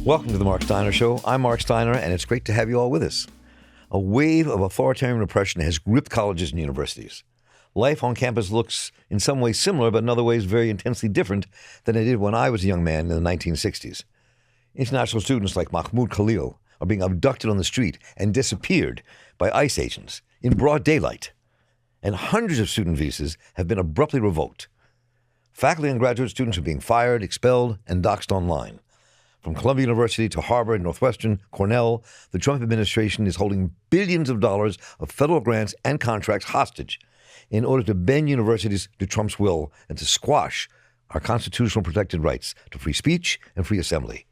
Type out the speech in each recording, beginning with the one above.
Welcome to the Marc Steiner Show. I'm Marc Steiner, and it's great to have you all with us. A wave of authoritarian repression has gripped colleges and universities. Life on campus looks in some ways similar, but in other ways very intensely different than it did when I was a young man in the 1960s. International students like Mahmoud Khalil are being abducted on the street and disappeared by ICE agents in broad daylight. And hundreds of student visas have been abruptly revoked. Faculty and graduate students are being fired, expelled, and doxxed online. From Columbia University to Harvard, Northwestern, Cornell, the Trump administration is holding billions of dollars of federal grants and contracts hostage in order to bend universities to Trump's will and to squash our constitutional protected rights to free speech and free assembly.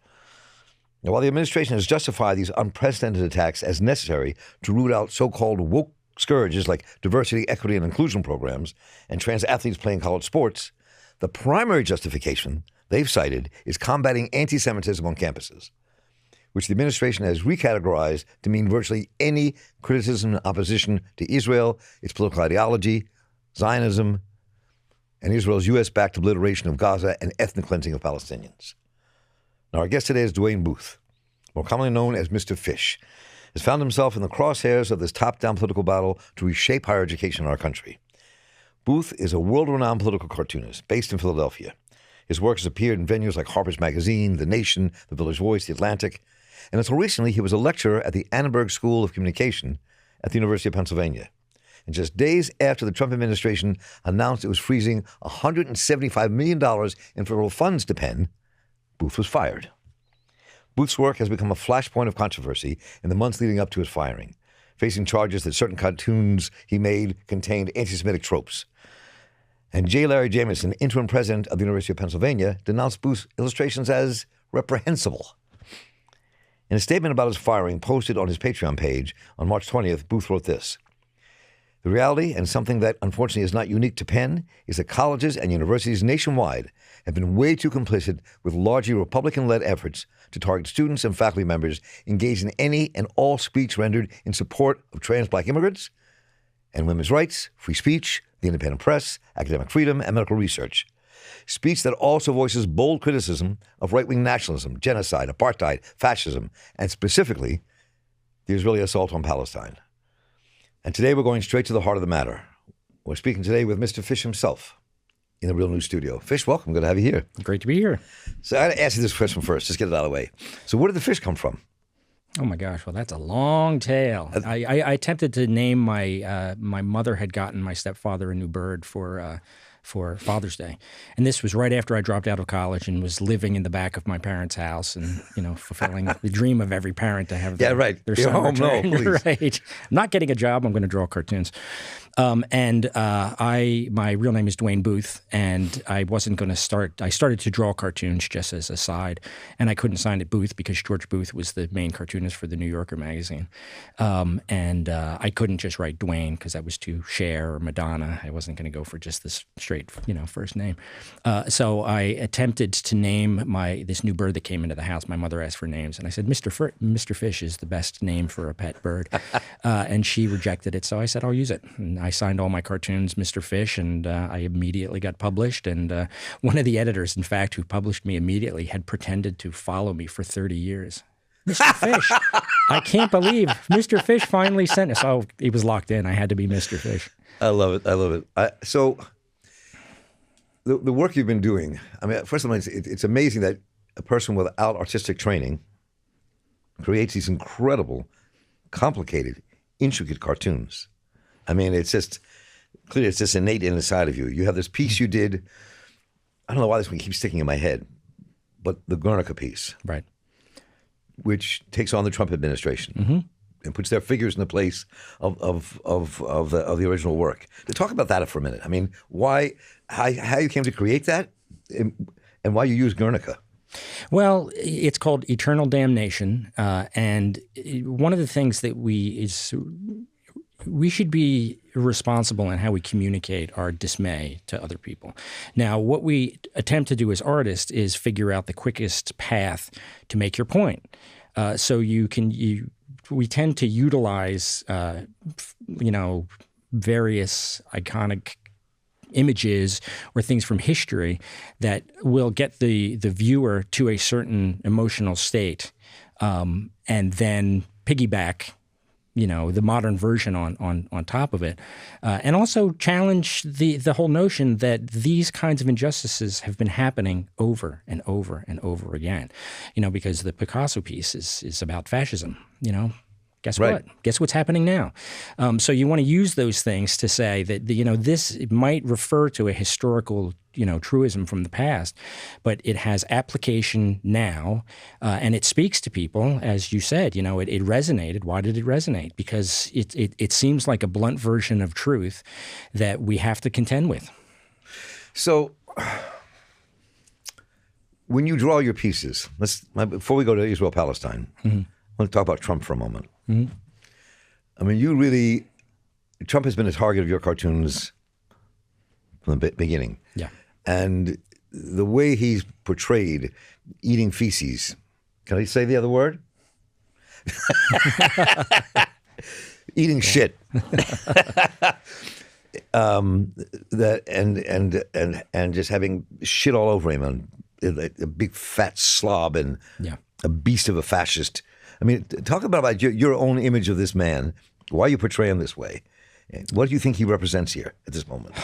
Now, while the administration has justified these unprecedented attacks as necessary to root out so-called woke scourges like diversity, equity, and inclusion programs and trans athletes playing college sports, the primary justification they've cited is combating anti-Semitism on campuses, which the administration has recategorized to mean virtually any criticism and opposition to Israel, its political ideology, Zionism, and Israel's U.S.-backed obliteration of Gaza and ethnic cleansing of Palestinians. Now, our guest today is Dwayne Booth, more commonly known as Mr. Fish, has found himself in the crosshairs of this top-down political battle to reshape higher education in our country. Booth is a world-renowned political cartoonist based in Philadelphia. His work has appeared in venues like Harper's Magazine, The Nation, The Village Voice, The Atlantic, and until recently he was a lecturer at the Annenberg School of Communication at the University of Pennsylvania. And just days after the Trump administration announced it was freezing $175 million in federal funds to Penn, Booth was fired. Booth's work has become a flashpoint of controversy in the months leading up to his firing, facing charges that certain cartoons he made contained anti-Semitic tropes. And J. Larry Jameson, interim president of the University of Pennsylvania, denounced Booth's illustrations as reprehensible. In a statement about his firing posted on his Patreon page on March 20th, Booth wrote this: "The reality, and something that unfortunately is not unique to Penn, is that colleges and universities nationwide have been way too complicit with largely Republican-led efforts to target students and faculty members engaged in any and all speech rendered in support of trans black immigrants and women's rights, free speech, the independent press, academic freedom, and medical research. Speech that also voices bold criticism of right-wing nationalism, genocide, apartheid, fascism, and specifically the Israeli assault on Palestine." And today we're going straight to the heart of the matter. We're speaking today with Mr. Fish himself in the Real News studio. Fish, welcome. Good to have you here. Great to be here. So I got to ask you this question first, just get it out of the way. So where did the fish come from? Oh my gosh! Well, that's a long tale. I attempted to name my my mother had gotten my stepfather a new bird for Father's Day, and this was right after I dropped out of college and was living in the back of my parents' house, and fulfilling the dream of every parent to have their son return. Right. I'm not getting a job. I'm going to draw cartoons. My real name is Dwayne Booth, and I wasn't going to start. I started to draw cartoons just as a side, and I couldn't sign it Booth because George Booth was the main cartoonist for the New Yorker magazine, I couldn't just write Dwayne because that was too Cher or Madonna. I wasn't going to go for just this straight, first name. So I attempted to name this new bird that came into the house. My mother asked for names, and I said Mr. Fish is the best name for a pet bird, and she rejected it. So I said I'll use it. And I signed all my cartoons Mr. Fish, and I immediately got published. And one of the editors, in fact, who published me immediately had pretended to follow me for 30 years. Mr. Fish, I can't believe Mr. Fish finally sent us. Oh, he was locked in. I had to be Mr. Fish. I love it. I love it. So the work you've been doing, I mean, first of all, it's amazing that a person without artistic training creates these incredible, complicated, intricate cartoons. I mean, it's just innate inside of you. You have this piece you did, I don't know why this one keeps sticking in my head, but the Guernica piece. Right. Which takes on the Trump administration and puts their figures in the place of the original work. To talk about that for a minute. I mean, how you came to create that and why you use Guernica. Well, it's called Eternal Damnation, and one of the things that we should be responsible in how we communicate our dismay to other people. Now, what we attempt to do as artists is figure out the quickest path to make your point. So we tend to utilize, various iconic images or things from history that will get the viewer to a certain emotional state, and then piggyback, the modern version on top of it, and also challenge the whole notion that these kinds of injustices have been happening over and over and over again. Because the Picasso piece is about fascism. Guess what? Guess what's happening now? So you want to use those things to say that this might refer to a historical truism from the past, but it has application now, and it speaks to people, as you said. It resonated. Why did it resonate? Because it seems like a blunt version of truth that we have to contend with. So, when you draw your pieces, before we go to Israel Palestine, I want to talk about Trump for a moment. Mm-hmm. I mean, Trump has been a target of your cartoons from the beginning. Yeah. And the way he's portrayed eating feces, can I say the other word? Eating shit. And just having shit all over him, and a big fat slob and a beast of a fascist. I mean, talk about your own image of this man, why you portray him this way. What do you think he represents here at this moment?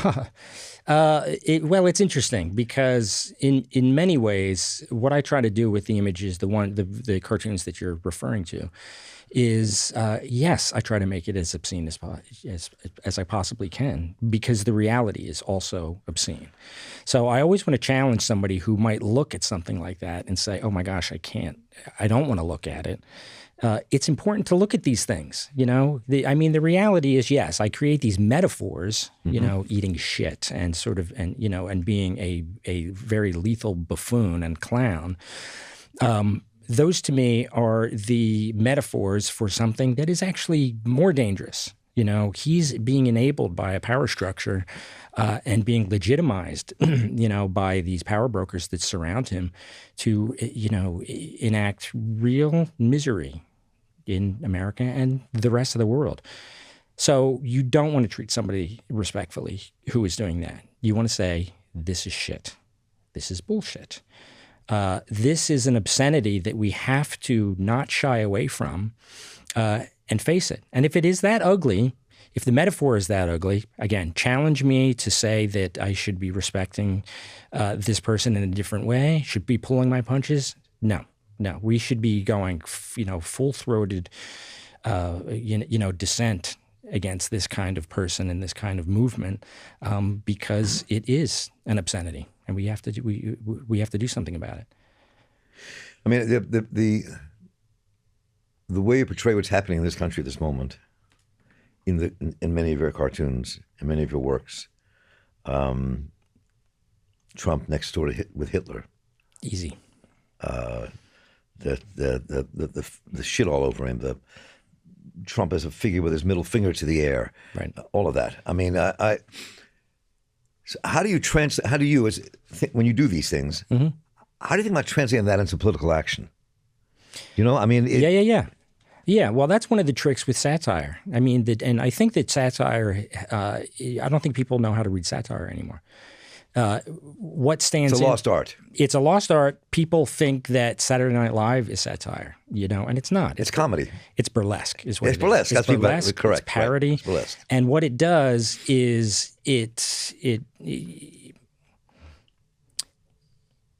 It's interesting because in many ways, what I try to do with the images, the cartoons that you're referring to, is yes, I try to make it as obscene as I possibly can, because the reality is also obscene. So I always want to challenge somebody who might look at something like that and say, "Oh my gosh, I don't want to look at it." It's important to look at these things. The reality is, yes, I create these metaphors, eating shit and and being a very lethal buffoon and clown. Those to me are the metaphors for something that is actually more dangerous. He's being enabled by a power structure and being legitimized, by these power brokers that surround him to, enact real misery in America and the rest of the world. So you don't want to treat somebody respectfully who is doing that. You want to say, this is shit. This is bullshit. This is an obscenity that we have to not shy away from and face it. And if it is that ugly, if the metaphor is that ugly, again, challenge me to say that I should be respecting this person in a different way, should be pulling my punches. No, we should be going, full-throated, dissent against this kind of person and this kind of movement, because it is an obscenity, and we have to do something about it. I mean, the way you portray what's happening in this country at this moment, in many of your cartoons and many of your works, Trump next door with Hitler, easy. The shit all over him. The Trump as a figure with his middle finger to the air. Right. All of that. I mean, so how do you when you do these things? Mm-hmm. How do you think about translating that into political action? I mean, yeah. Well, that's one of the tricks with satire. I mean, and I think that satire. I don't think people know how to read satire anymore. What stands? It's a lost art. It's a lost art. People think that Saturday Night Live is satire, and it's not. It's comedy. It's burlesque. Is what it's burlesque. It's burlesque. Correct. It's parody. Right. It's burlesque. And what it does is it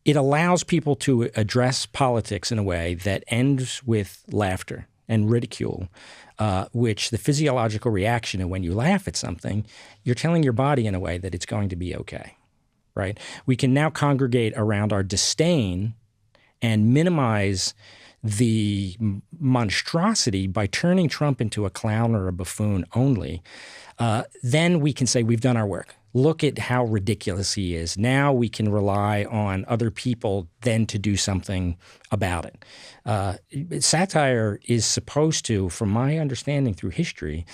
allows people to address politics in a way that ends with laughter and ridicule, which the physiological reaction of when you laugh at something, you're telling your body in a way that it's going to be okay, right? We can now congregate around our disdain and minimize the monstrosity by turning Trump into a clown or a buffoon only. Then we can say we've done our work. Look at how ridiculous he is. Now we can rely on other people then to do something about it. Satire is supposed to, from my understanding through history,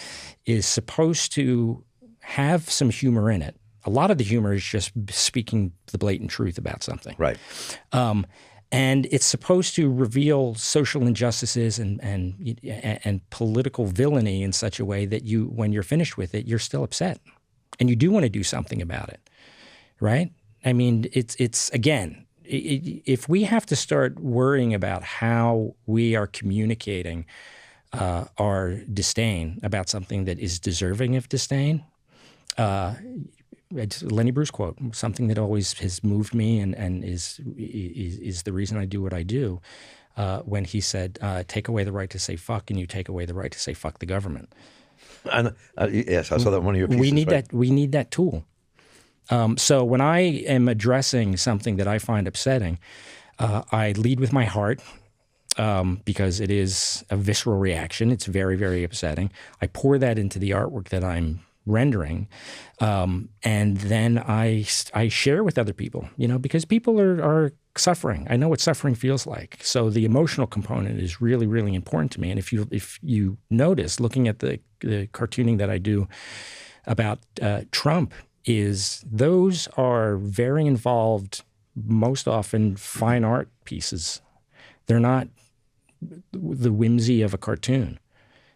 is supposed to have some humor in it. A lot of the humor is just speaking the blatant truth about something. Right. And it's supposed to reveal social injustices and political villainy in such a way that when you're finished with it, you're still upset. And you do want to do something about it. right? I mean, it's again, if we have to start worrying about how we are communicating our disdain about something that is deserving of disdain, it's Lenny Bruce quote, something that always has moved me and is the reason I do what I do, when he said, take away the right to say fuck and you take away the right to say fuck the government. Yes, I saw that in one of your pieces. We need that tool. So when I am addressing something that I find upsetting, I lead with my heart, because it is a visceral reaction. It's very, very upsetting. I pour that into the artwork that I'm rendering, and then I share with other people, because people are suffering. I know what suffering feels like. So the emotional component is really, really important to me. And if you notice, looking at the cartooning that I do about Trump, is those are very involved, most often fine art pieces. They're not the whimsy of a cartoon,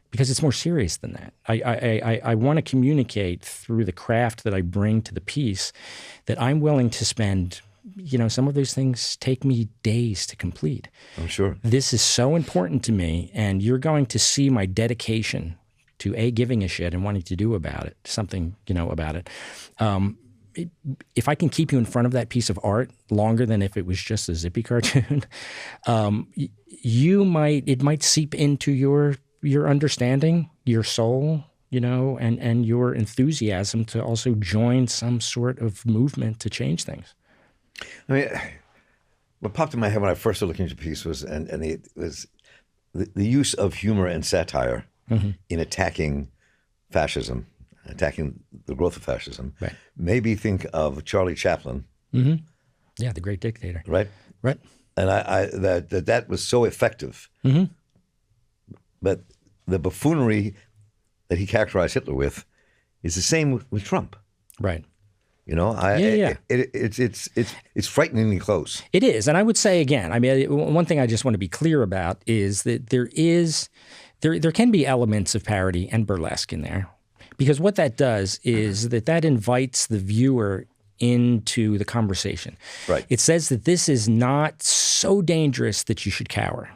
because it's more serious than that. I want to communicate through the craft that I bring to the piece that I'm willing to spend, some of those things take me days to complete. I'm sure. This is so important to me, and you're going to see my dedication to giving a shit and wanting to do about it, something, about it. If I can keep you in front of that piece of art longer than if it was just a Zippy cartoon, it might seep into your understanding, your soul, and your enthusiasm to also join some sort of movement to change things. I mean, what popped in my head when I first started looking at your piece was, it was the use of humor and satire in attacking fascism, attacking the growth of fascism. Right. Maybe think of Charlie Chaplin. Mm-hmm. Yeah, the great dictator. Right. Right. And that was so effective. Mm-hmm. But the buffoonery that he characterized Hitler with is the same with Trump. Right. It's frighteningly close. It is, and I would say again, one thing I just want to be clear about is that there can be elements of parody and burlesque in there, because what that does is that invites the viewer into the conversation. Right. It says that this is not so dangerous that you should cower.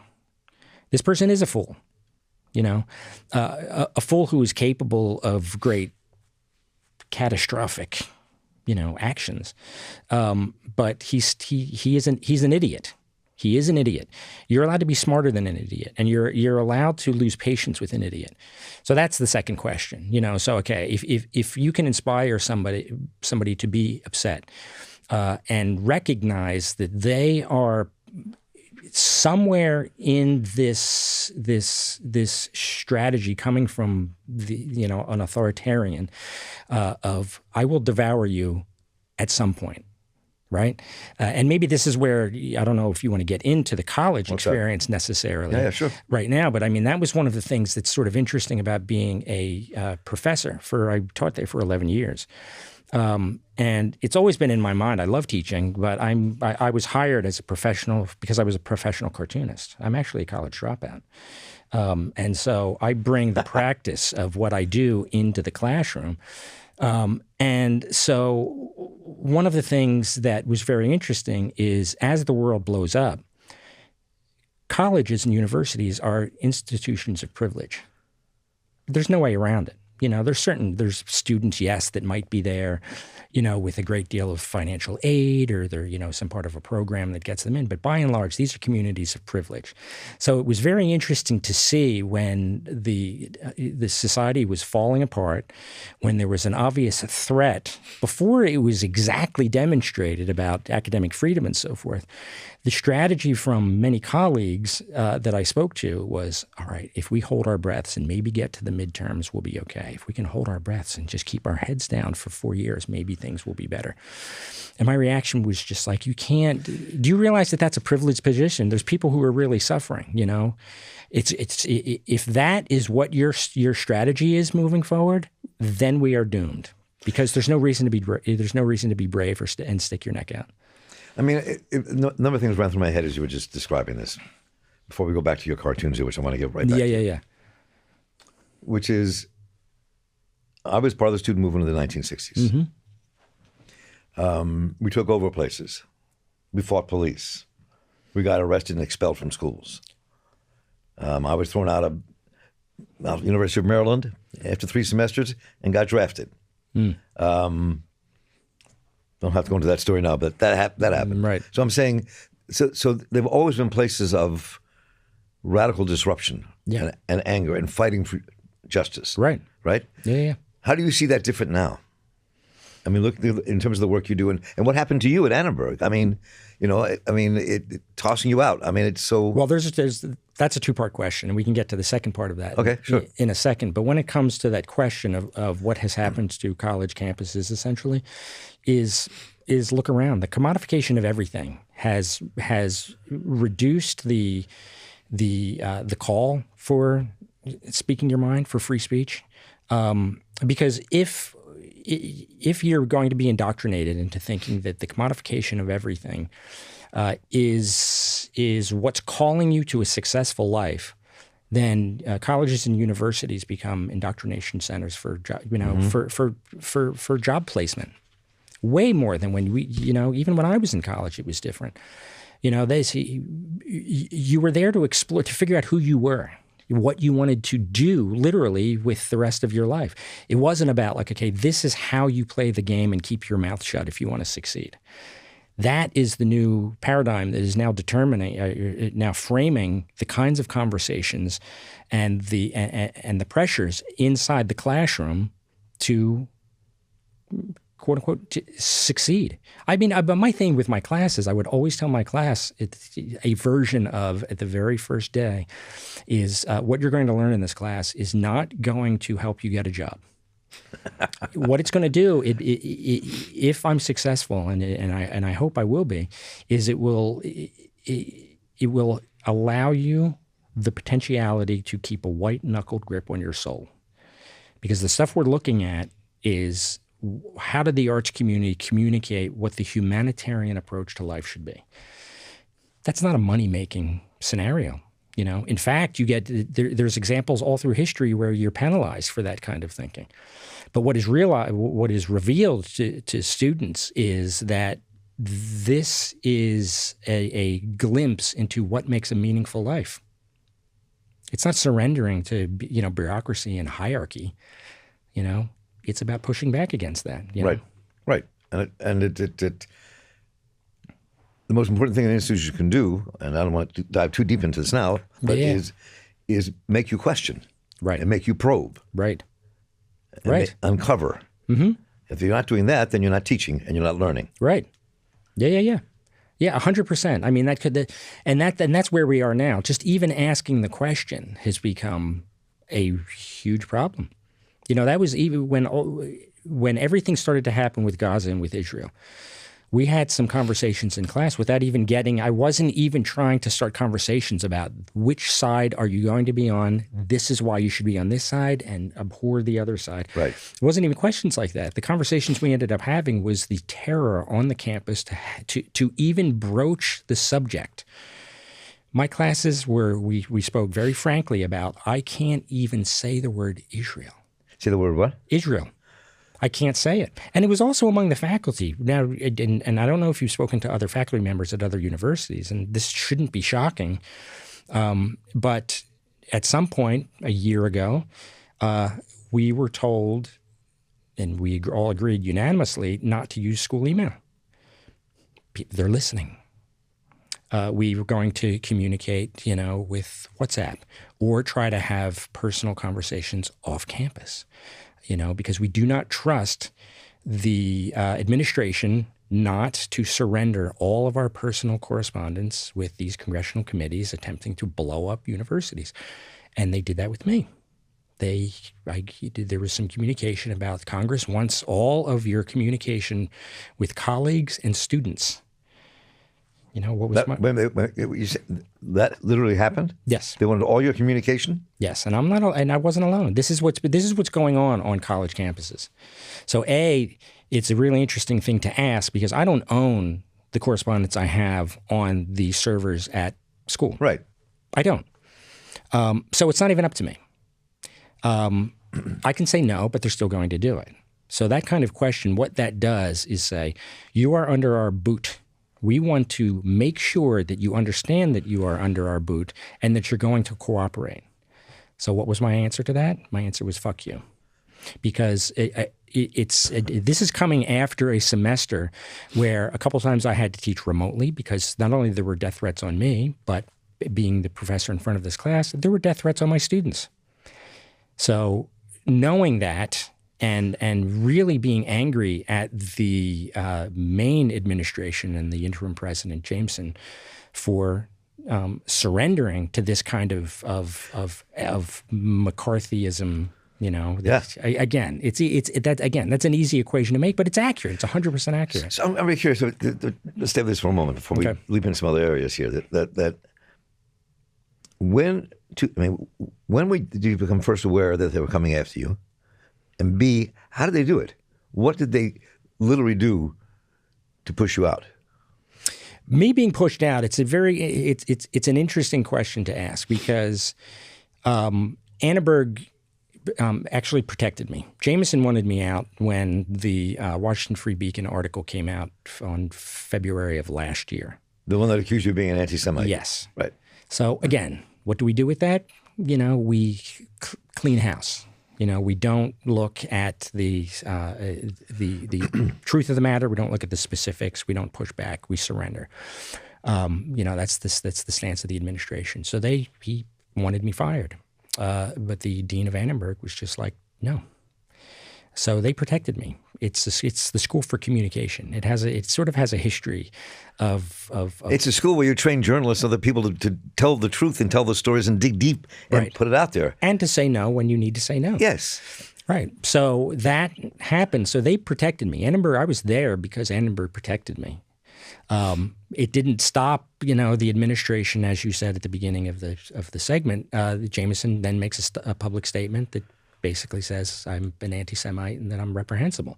This person is a fool, a fool who is capable of great catastrophic, actions. But he's an idiot. He is an idiot. You're allowed to be smarter than an idiot, and you're allowed to lose patience with an idiot. So that's the second question. So okay, if you can inspire somebody to be upset and recognize that they are somewhere in this strategy coming from an authoritarian of I will devour you at some point. Right? And maybe this is where, I don't know if you want to get into the college experience necessarily sure. right now, but that was one of the things that's sort of interesting about being a professor. I taught there for 11 years. And it's always been in my mind. I love teaching, but I was hired as a professional because I was a professional cartoonist. I'm actually a college dropout. And so I bring the practice of what I do into the classroom. And so one of the things that was very interesting is as the world blows up, colleges and universities are institutions of privilege. There's no way around it. There's students, yes, that might be there, with a great deal of financial aid, or they're, some part of a program that gets them in. But by and large, these are communities of privilege. So it was very interesting to see when the society was falling apart, when there was an obvious threat, before it was exactly demonstrated about academic freedom and so forth. The strategy from many colleagues that I spoke to was, all right, if we hold our breaths and maybe get to the midterms, we'll be okay. If we can hold our breaths and just keep our heads down for 4 years, maybe things will be better. And my reaction was just like, you can't. Do you realize that that's a privileged position? There's people who are really suffering. If that is what your strategy is moving forward, then we are doomed, because there's no reason to be brave and stick your neck out. A number of things ran through my head as you were just describing this. Before we go back to your cartoons here, which I want to get right back to. Yeah. Which is, I was part of the student movement in the 1960s. Mm-hmm. We took over places. We fought police. We got arrested and expelled from schools. I was thrown out of University of Maryland after 3 semesters and got drafted. Don't have to go into that story now, but that happened. Right. So I'm saying, so there have always been places of radical disruption and anger and fighting for justice. Right. Right? Yeah. How do you see that different now? I mean, look, in terms of the work you do and what happened to you at Annenberg. I mean, it tossing you out. I mean, it's so... Well, that's a 2-part question, and we can get to the second part of that in a second. But when it comes to that question of what has happened to college campuses, essentially, is look around. The commodification of everything has reduced the call for speaking your mind, for free speech, because if you're going to be indoctrinated into thinking that the commodification of everything is what's calling you to a successful life, then colleges and universities become indoctrination centers for for job placement. Way more than when even when I was in college, it was different. You were there to explore, to figure out who you were, what you wanted to do literally with the rest of your life. It wasn't about like, okay, this is how you play the game and keep your mouth shut if you want to succeed. That is the new paradigm that is now determining, now framing the kinds of conversations and the pressures inside the classroom to, quote unquote, to succeed. I mean, but my thing with my classes, I would always tell my class, it's a version of at the very first day, is what you're going to learn in this class is not going to help you get a job. What it's going to do, if I'm successful, and I hope I will be, is it will allow you the potentiality to keep a white-knuckled grip on your soul. Because the stuff we're looking at is how did the arts community communicate what the humanitarian approach to life should be? That's not a money-making scenario. In fact, you get there's examples all through history where you're penalized for that kind of thinking. But what is revealed to students is that this is a glimpse into what makes a meaningful life. It's not surrendering to bureaucracy and hierarchy. It's about pushing back against that. Right. And it the most important thing an institution can do, and I don't want to dive too deep into this now, but is make you question, right, and make you probe, right, and right, uncover. Mm-hmm. If you're not doing that, then you're not teaching and you're not learning. Right. Yeah. 100%. I mean, that's where we are now. Just even asking the question has become a huge problem. That was even when everything started to happen with Gaza and with Israel. We had some conversations in class without even I wasn't even trying to start conversations about which side are you going to be on, this is why you should be on this side, and abhor the other side. Right. It wasn't even questions like that. The conversations we ended up having was the terror on the campus to even broach the subject. My classes we spoke very frankly about, I can't even say the word Israel. Say the word what? Israel. I can't say it. And it was also among the faculty. Now, and I don't know if you've spoken to other faculty members at other universities, and this shouldn't be shocking, but at some point a year ago, we were told, and we all agreed unanimously, not to use school email. They're listening. We were going to communicate, with WhatsApp or try to have personal conversations off campus. Because we do not trust the administration not to surrender all of our personal correspondence with these congressional committees attempting to blow up universities. And they did that with me. There was some communication about Congress wants all of your communication with colleagues and students. What was that literally happened? Yes. They wanted all your communication? Yes, and I wasn't alone. This is what's going on college campuses. So it's a really interesting thing to ask because I don't own the correspondence I have on the servers at school. Right. I don't. So it's not even up to me. I can say no, but they're still going to do it. So that kind of question, what that does is say, you are under our boot. We want to make sure that you understand that you are under our boot and that you're going to cooperate. So what was my answer to that? My answer was, fuck you. Because this is coming after a semester where a couple times I had to teach remotely because not only there were death threats on me, but being the professor in front of this class, there were death threats on my students. So knowing that and really being angry at the Maine administration and the interim president, Jameson, for surrendering to this kind of McCarthyism. That's an easy equation to make, but it's accurate. It's 100% accurate. So I'm very curious. Let's stay with this for a moment before we leap into some other areas here. When did you become first aware that they were coming after you, and B, how did they do it? What did they literally do to push you out? Me being pushed out. It's an interesting question to ask because Annenberg actually protected me. Jameson wanted me out when the Washington Free Beacon article came out on February of last year. The one that accused you of being an anti-Semite. Yes. Right. So again, what do we do with that? We clean house. We don't look at the truth of the matter. We don't look at the specifics. We don't push back. We surrender. That's the stance of the administration. So he wanted me fired. But the dean of Annenberg was just like, no. So they protected me. It's the school for communication. It sort of has a history of It's a school where you train journalists, other people to tell the truth and tell the stories and dig deep and put it out there. And to say no when you need to say no. Yes. Right. So that happened. So they protected me. Annenberg, I was there because Annenberg protected me. It didn't stop, the administration, as you said at the beginning of the segment. Jameson then makes a public statement that basically says I'm an anti-Semite and that I'm reprehensible.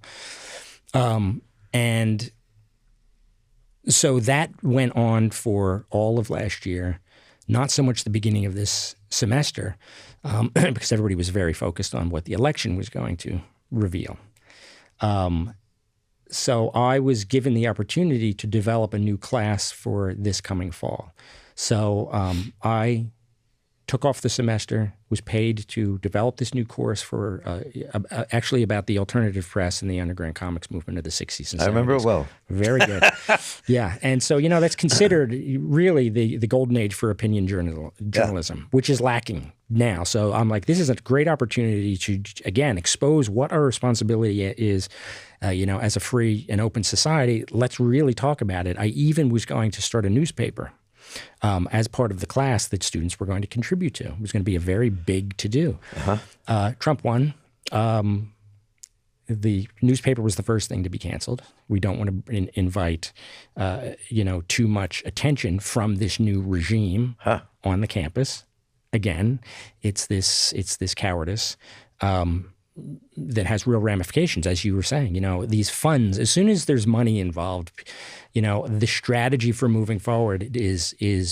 And so that went on for all of last year, not so much the beginning of this semester, because everybody was very focused on what the election was going to reveal. So I was given the opportunity to develop a new class for this coming fall. So I took off the semester, was paid to develop this new course for actually about the alternative press and the underground comics movement of the 60s and 70s. I remember it well. Very good. Yeah. And so, that's considered really the golden age for opinion journalism, which is lacking now. So I'm like, this is a great opportunity to, again, expose what our responsibility is, as a free and open society. Let's really talk about it. I even was going to start a newspaper as part of the class that students were going to contribute to. It was going to be a very big to-do. Trump won. The newspaper was the first thing to be canceled. We don't want to invite, too much attention from this new regime on the campus. Again, it's this cowardice that has real ramifications, as you were saying. These funds, as soon as there's money involved, the strategy for moving forward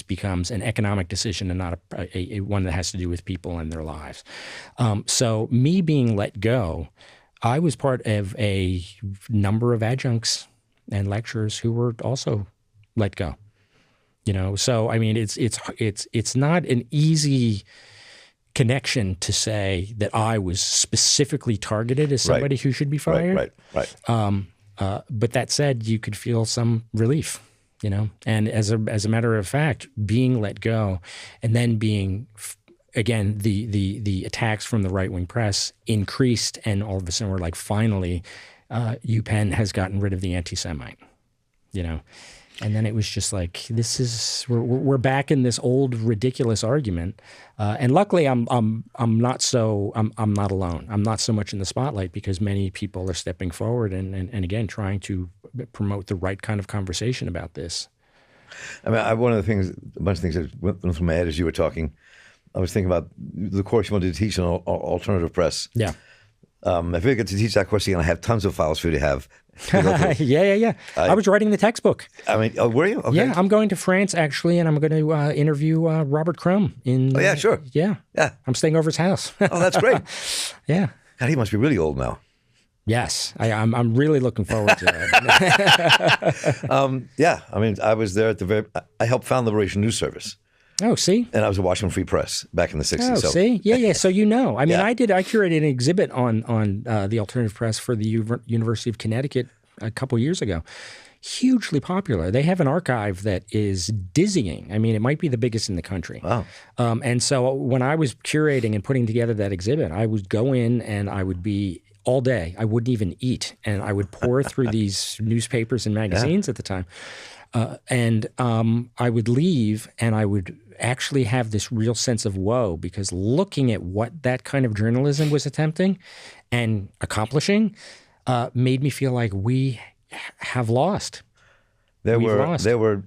becomes an economic decision and not a one that has to do with people and their lives. So me being let go, I was part of a number of adjuncts and lecturers who were also let go. So I mean, it's not an easy connection to say that I was specifically targeted as somebody who should be fired. Right. But that said, you could feel some relief, And as a matter of fact, being let go, and then being, again, the attacks from the right wing press increased, and all of a sudden we're like, finally, UPenn has gotten rid of the anti-Semite, And then it was just like, we're back in this old ridiculous argument, and luckily I'm not alone. I'm not so much in the spotlight because many people are stepping forward and again trying to promote the right kind of conversation about this. I mean, a bunch of things that went through my head as you were talking. I was thinking about the course you wanted to teach on alternative press. Yeah. If you get to teach that course, you're going to have tons of files for you to have. Yeah. I was writing the textbook. I mean, were you? Okay. Yeah, I'm going to France, actually, and I'm going to interview Robert Crumb in... Oh, yeah, sure. Yeah. I'm staying over his house. Oh, that's great. Yeah. God, he must be really old now. Yes, I'm really looking forward to it. Yeah, I mean, I was there I helped found the Liberation News Service. Oh, see? And I was at Washington Free Press back in the 60s. Oh, so. see? Yeah. So I mean, Yeah. I curated an exhibit on the alternative press for the University of Connecticut a couple years ago. Hugely popular. They have an archive that is dizzying. I mean, it might be the biggest in the country. Wow. And so when I was curating and putting together that exhibit, I would go in and I would be all day. I wouldn't even eat. And I would pour through these newspapers and magazines at the time. And I would leave and I would actually have this real sense of woe, because looking at what that kind of journalism was attempting and accomplishing made me feel like we have lost. There were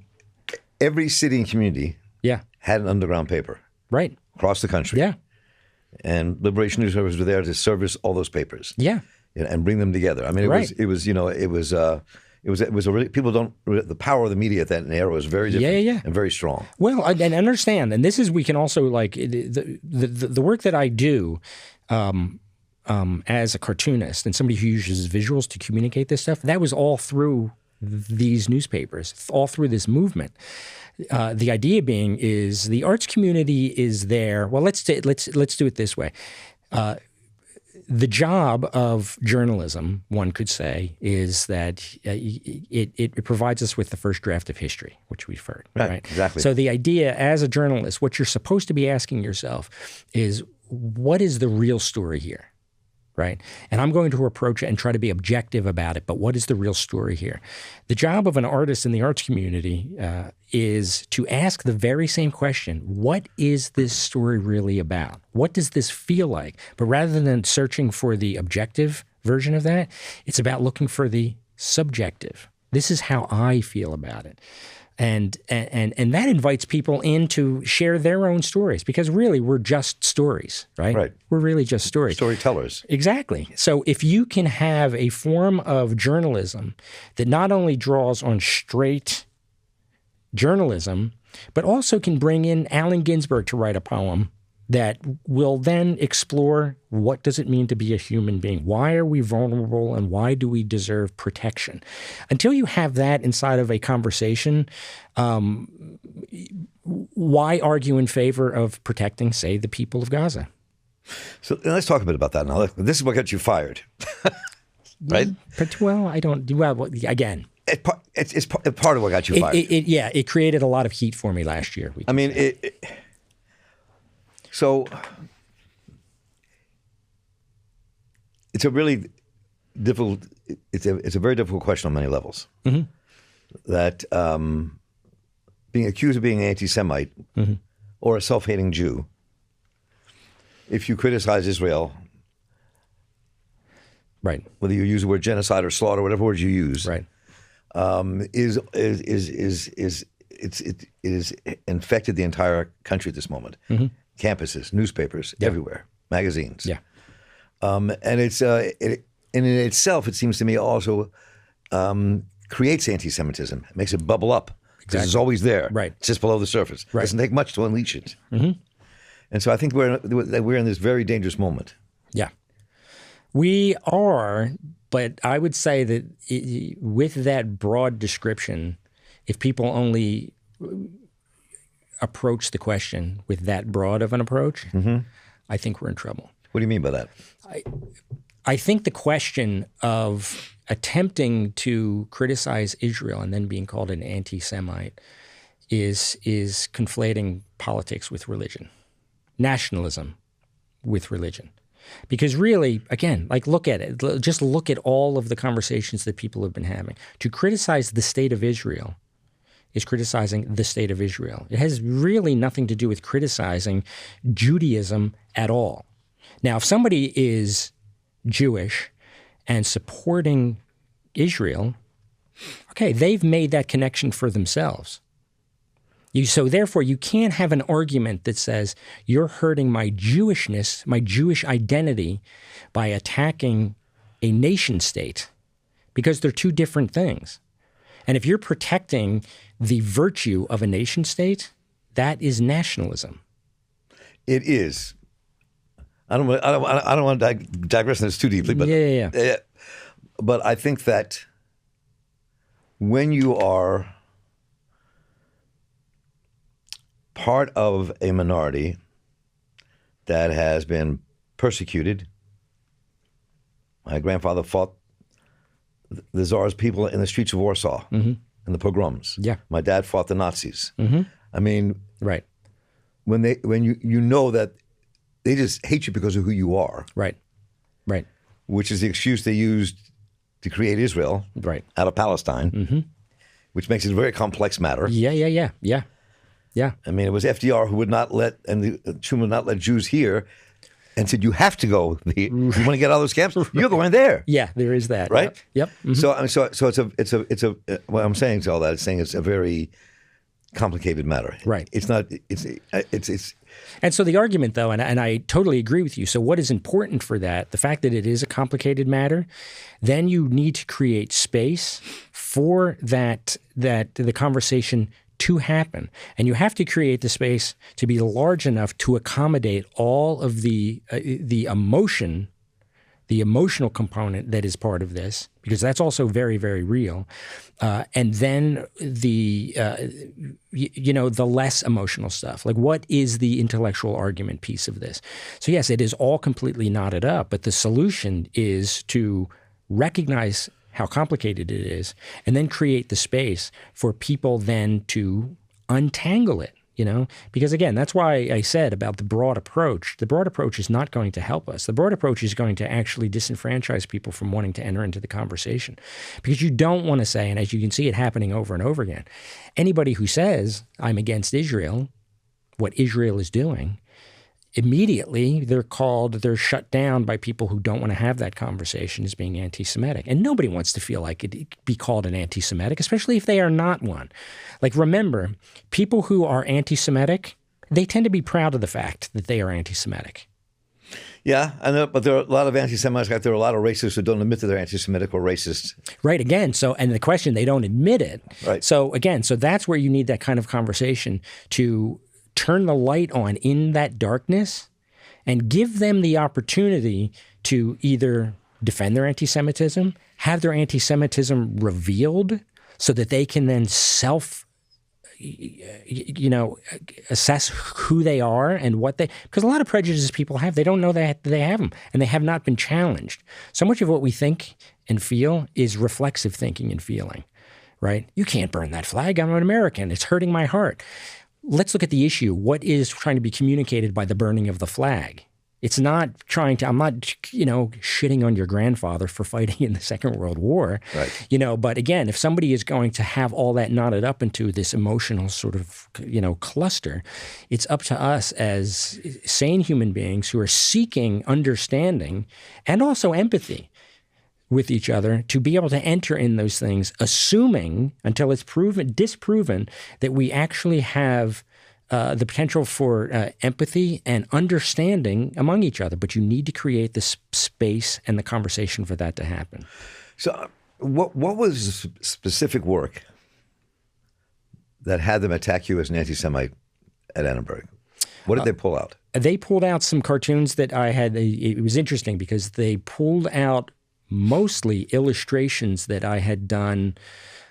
every city and community had an underground paper. Right. Across the country. Yeah. And Liberation News Service were there to service all those papers. Yeah. And bring them together. I mean, it was people don't, the power of the media at that era was very different and very strong. Well, and understand, and this is, we can also, like, the work that I do as a cartoonist and somebody who uses visuals to communicate this stuff, that was all through these newspapers, all through this movement. The idea being is the arts community is there. Well, let's do it this way. The job of journalism, one could say, is that it provides us with the first draft of history, which we've heard. Right? Exactly. So the idea, as a journalist, what you're supposed to be asking yourself is, what is the real story here? Right? And I'm going to approach it and try to be objective about it, but what is the real story here? The job of an artist in the arts community is to ask the very same question: what is this story really about? What does this feel like? But rather than searching for the objective version of that, it's about looking for the subjective. This is how I feel about it. And that invites people in to share their own stories, because really we're just stories, right? Right. We're really just stories. Storytellers. Exactly. So if you can have a form of journalism that not only draws on straight journalism, but also can bring in Allen Ginsberg to write a poem that will then explore, what does it mean to be a human being? Why are we vulnerable, and why do we deserve protection? Until you have that inside of a conversation, why argue in favor of protecting, say, the people of Gaza? So let's talk a bit about that now. This is what got you fired, right? But, well, I don't. Well, again, it's part of what got you fired. It created a lot of heat for me last year. I mean, so it's a really difficult. It's a very difficult question on many levels. Mm-hmm. That being accused of being an anti-Semite or a self-hating Jew, if you criticize Israel, right, whether you use the word genocide or slaughter, whatever words you use, right, is infected the entire country at this moment. Mm-hmm. Campuses, newspapers, everywhere, magazines. Yeah. And it's and in itself, it seems to me, also creates anti-Semitism. It makes it bubble up. Because it's always there. Right. It's just below the surface. Right. It doesn't take much to unleash it. Mm-hmm. And so I think we're in this very dangerous moment. Yeah. We are, but I would say that with that broad description, if people only approach the question with that broad of an approach, I think we're in trouble. What do you mean by that? I think the question of attempting to criticize Israel and then being called an anti-Semite is conflating politics with religion, nationalism with religion. Because really, again, like, look at it. Just look at all of the conversations that people have been having. To criticize the state of Israel is criticizing the state of Israel. It has really nothing to do with criticizing Judaism at all. Now, if somebody is Jewish and supporting Israel, okay, they've made that connection for themselves. So therefore, you can't have an argument that says you're hurting my Jewishness, my Jewish identity, by attacking a nation state, because they're two different things. And if you're protecting the virtue of a nation state, that is nationalism. It is. I don't want to digress on this too deeply, but but I think that when you are part of a minority that has been persecuted, my grandfather fought the Tsar's people in the streets of Warsaw in the pogroms. Yeah. My dad fought the Nazis. I mean, Right. when you know that they just hate you because of who you are, Right. Right. which is the excuse they used to create Israel Right. out of Palestine, which makes it a very complex matter. Yeah. I mean, it was FDR who would not let, and Truman would not let Jews here, and said, you have to go. You want to get out of those camps? You're going there. Yeah, there is that. Right? Yep. Mhm. So, I mean, so it's a what I'm saying to all that is saying it's a very complicated matter. Right. It's not. It's. And so the argument, though, and I totally agree with you. So what is important for that, the fact that it is a complicated matter, then you need to create space for that the conversation to happen. And you have to create the space to be large enough to accommodate all of the emotional component that is part of this, because that's also very, very real. And then the less emotional stuff. Like, what is the intellectual argument piece of this? So yes, it is all completely knotted up, but the solution is to recognize how complicated it is and then create the space for people then to untangle it. Because again, that's why I said about the broad approach. The broad approach is not going to help us. The broad approach is going to actually disenfranchise people from wanting to enter into the conversation. Because you don't want to say, and as you can see it happening over and over again, anybody who says, I'm against Israel, what Israel is doing, immediately they're shut down by people who don't want to have that conversation as being anti-Semitic. And nobody wants to feel like it be called an anti-Semitic, especially if they are not one. Like, remember, people who are anti-Semitic, they tend to be proud of the fact that they are anti-Semitic. Yeah, I know, but there are a lot of anti-Semites. There are a lot of racists who don't admit that they're anti-Semitic or racist. Right. Again, and the question, they don't admit it. Right. So that's where you need that kind of conversation to turn the light on in that darkness and give them the opportunity to either defend their anti-Semitism, have their anti-Semitism revealed so that they can then assess who they are and because a lot of prejudices people have, they don't know that they have them and they have not been challenged. So much of what we think and feel is reflexive thinking and feeling, right? You can't burn that flag. I'm an American. It's hurting my heart. Let's look at the issue. What is trying to be communicated by the burning of the flag? It's not I'm not, shitting on your grandfather for fighting in the Second World War. Right. But again, if somebody is going to have all that knotted up into this emotional sort of, cluster, it's up to us as sane human beings who are seeking understanding and also empathy with each other to be able to enter in those things, assuming until it's disproven that we actually have the potential for empathy and understanding among each other. But you need to create the space and the conversation for that to happen. So what was the specific work that had them attack you as an anti-Semite at Annenberg? What did they pull out? They pulled out some cartoons that I had. It was interesting because they pulled out mostly illustrations that I had done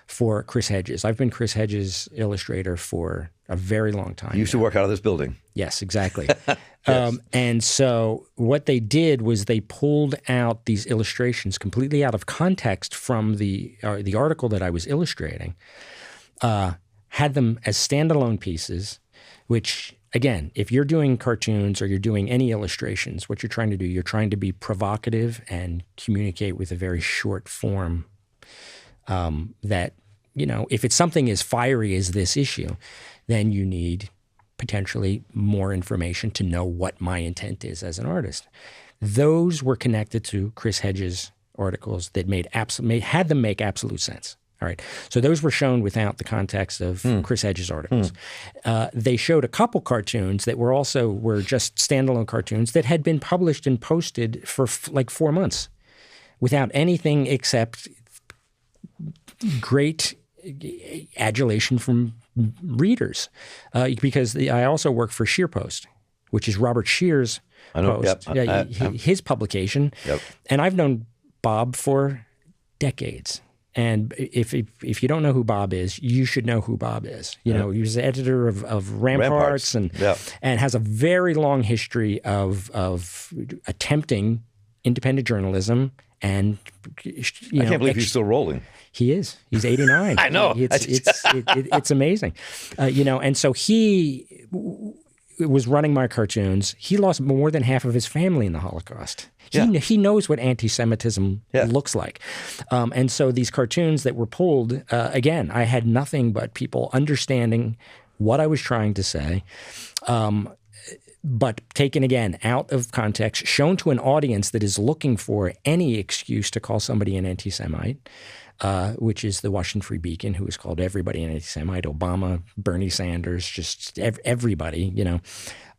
for Chris Hedges. I've been Chris Hedges' illustrator for a very long time. You used to work out of this building. Yes, exactly. Yes. And so what they did was they pulled out these illustrations completely out of context from the article that I was illustrating, had them as standalone pieces, which, again, if you're doing cartoons or you're doing any illustrations, what you're trying to do, you're trying to be provocative and communicate with a very short form that, if it's something as fiery as this issue, then you need potentially more information to know what my intent is as an artist. Those were connected to Chris Hedges' articles that had them make absolute sense. All right. So those were shown without the context of Chris Hedges' articles. They showed a couple cartoons that were just standalone cartoons that had been published and posted for like 4 months without anything except great adulation from readers. Because I also work for SheerPost, which is Robert Shear's post, his publication. Yep. And I've known Bob for decades. And if you don't know who Bob is, you should know who Bob is. You know, he was the editor of Ramparts and has a very long history of attempting independent journalism. And I can't believe he's still rolling. He is. He's 89. I know. It's amazing. And so he was running my cartoons. He lost more than half of his family in the Holocaust. He knows what anti-Semitism looks like. And so these cartoons that were pulled, again, I had nothing but people understanding what I was trying to say, but taken, again, out of context, shown to an audience that is looking for any excuse to call somebody an anti-Semite, which is the Washington Free Beacon, who has called everybody an anti-Semite, Obama, Bernie Sanders, just everybody,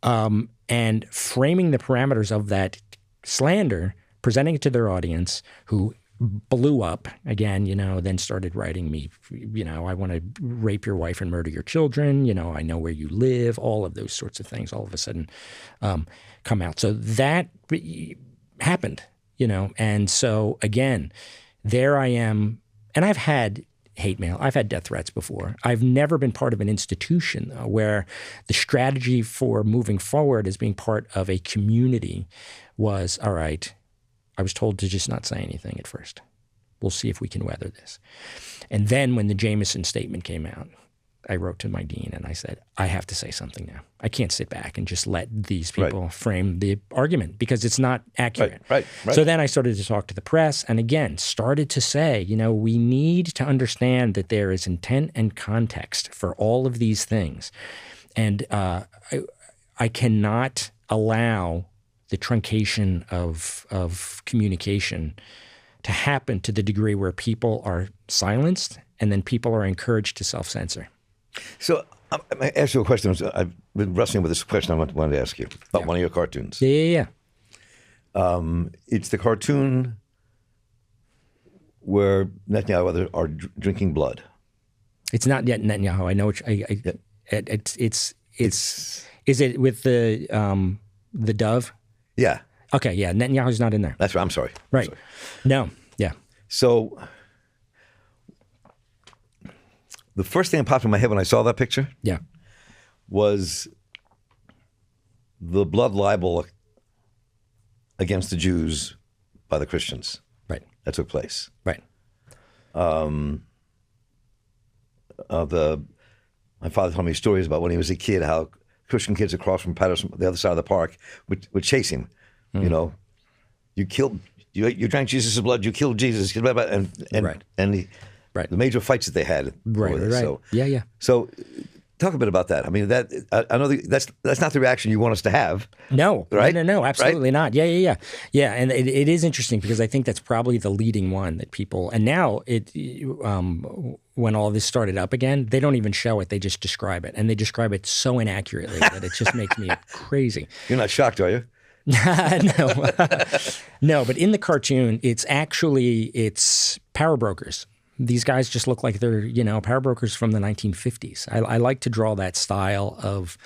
and framing the parameters of that slander, presenting it to their audience, who blew up again, then started writing me, I want to rape your wife and murder your children, I know where you live, all of those sorts of things all of a sudden come out. So that happened, and so again, there I am, and I've had hate mail. I've had death threats before. I've never been part of an institution, though, where the strategy for moving forward as being part of a community was, all right, I was told to just not say anything at first. We'll see if we can weather this. And then when the Jameson statement came out, I wrote to my dean and I said, I have to say something now. I can't sit back and just let these people frame the argument because it's not accurate. Right. So then I started to talk to the press and again started to say, we need to understand that there is intent and context for all of these things. And I cannot allow the truncation of communication to happen to the degree where people are silenced and then people are encouraged to self-censor. So I'm going to ask you a question. I've been wrestling with this question I wanted to ask you about one of your cartoons. Yeah. It's the cartoon where Netanyahu are drinking blood. It's not yet Netanyahu. I know it's is it with the dove? Yeah. Okay, yeah. Netanyahu's not in there. That's right. I'm sorry. Right. I'm sorry. No. Yeah. So the first thing that popped in my head when I saw that picture was the blood libel against the Jews by the Christians. Right. That took place. Right. My father told me stories about when he was a kid, how Christian kids across from Patterson, the other side of the park, would chase him. You drank Jesus' blood, you killed Jesus, and the major fights that they had. Right. So, yeah. So talk a bit about that. I mean, I know that's not the reaction you want us to have. No, right? No, absolutely not. Yeah. And it is interesting because I think that's probably the leading one that people, and now when all this started up again, they don't even show it. They just describe it. And they describe it so inaccurately that it just makes me crazy. You're not shocked, are you? No, but in the cartoon, it's power brokers. These guys just look like they're, power brokers from the 1950s. I like to draw that style of,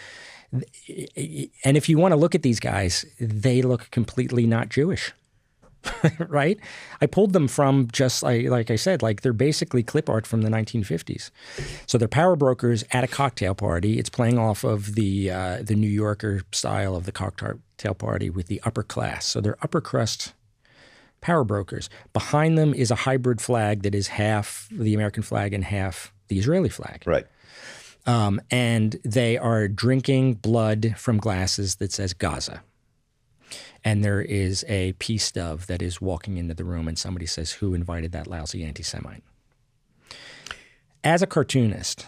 and if you want to look at these guys, they look completely not Jewish, right? I pulled them from just like I said, like they're basically clip art from the 1950s. So they're power brokers at a cocktail party. It's playing off of the New Yorker style of the cocktail party with the upper class. So they're upper crust power brokers. Behind them is a hybrid flag that is half the American flag and half the Israeli flag. Right. And they are drinking blood from glasses that says Gaza. And there is a peace dove that is walking into the room and somebody says, who invited that lousy anti-Semite? As a cartoonist,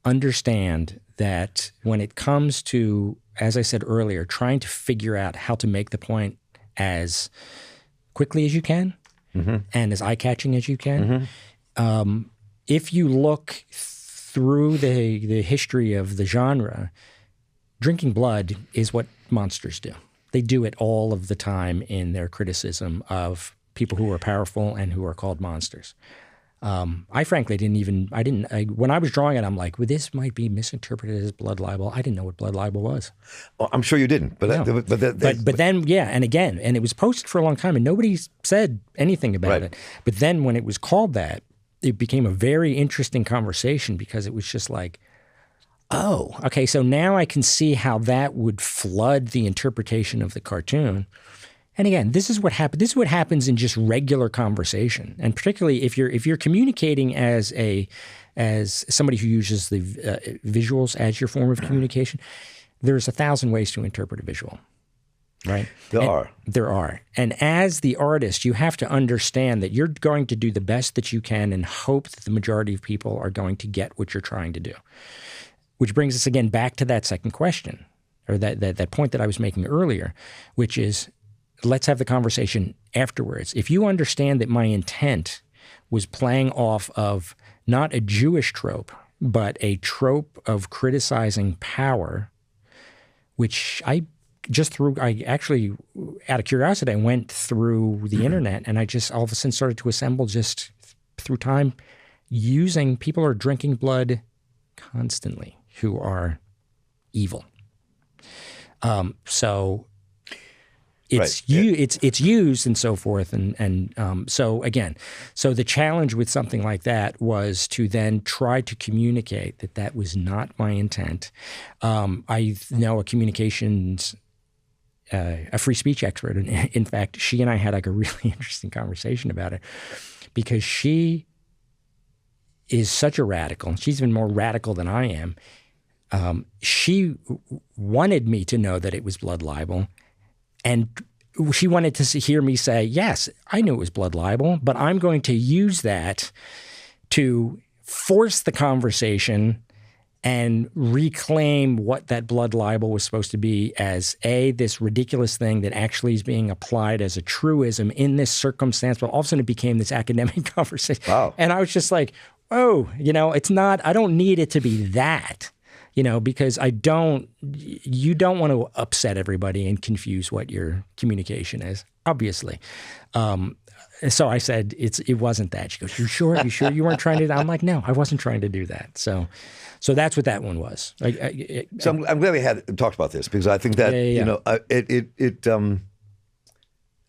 understand that when it comes to, as I said earlier, trying to figure out how to make the point as quickly as you can and as eye-catching as you can, if you look through the history of the genre, drinking blood is what monsters do. They do it all of the time in their criticism of people who are powerful and who are called monsters. I frankly when I was drawing it, I'm like, well, this might be misinterpreted as blood libel. I didn't know what blood libel was. Well, I'm sure you didn't, but No. But then, yeah, and again, and it was posted for a long time, and nobody said anything about it. But then when it was called that, it became a very interesting conversation because it was just like, oh, okay, so now I can see how that would flood the interpretation of the cartoon. And again, this is what happens. This is what happens in just regular conversation, and particularly if you're communicating as somebody who uses the visuals as your form of communication. There's 1,000 ways to interpret a visual, right? There are. And as the artist, you have to understand that you're going to do the best that you can and hope that the majority of people are going to get what you're trying to do. Which brings us again back to that second question, or that point that I was making earlier, which is, let's have the conversation afterwards. If you understand that my intent was playing off of not a Jewish trope, but a trope of criticizing power, which I actually, out of curiosity, I went through the internet and I just all of a sudden started to assemble just through time using people who are drinking blood constantly who are evil. So it's used and so forth, and so again, so the challenge with something like that was to then try to communicate that was not my intent. I know a free speech expert, and in fact, she and I had like a really interesting conversation about it because she is such a radical. She's even more radical than I am. She wanted me to know that it was blood libel. And she wanted to hear me say, yes, I knew it was blood libel, but I'm going to use that to force the conversation and reclaim what that blood libel was supposed to be as this ridiculous thing that actually is being applied as a truism in this circumstance. But all of a sudden it became this academic conversation. Wow. And I was just like, oh, it's not, I don't need it to be that. Because you don't want to upset everybody and confuse what your communication is, obviously. So I said, it wasn't that. She goes, you sure? You sure you weren't trying to? I'm like, no, I wasn't trying to do that. So that's what that one was. So I'm glad we had talked about this because I think that,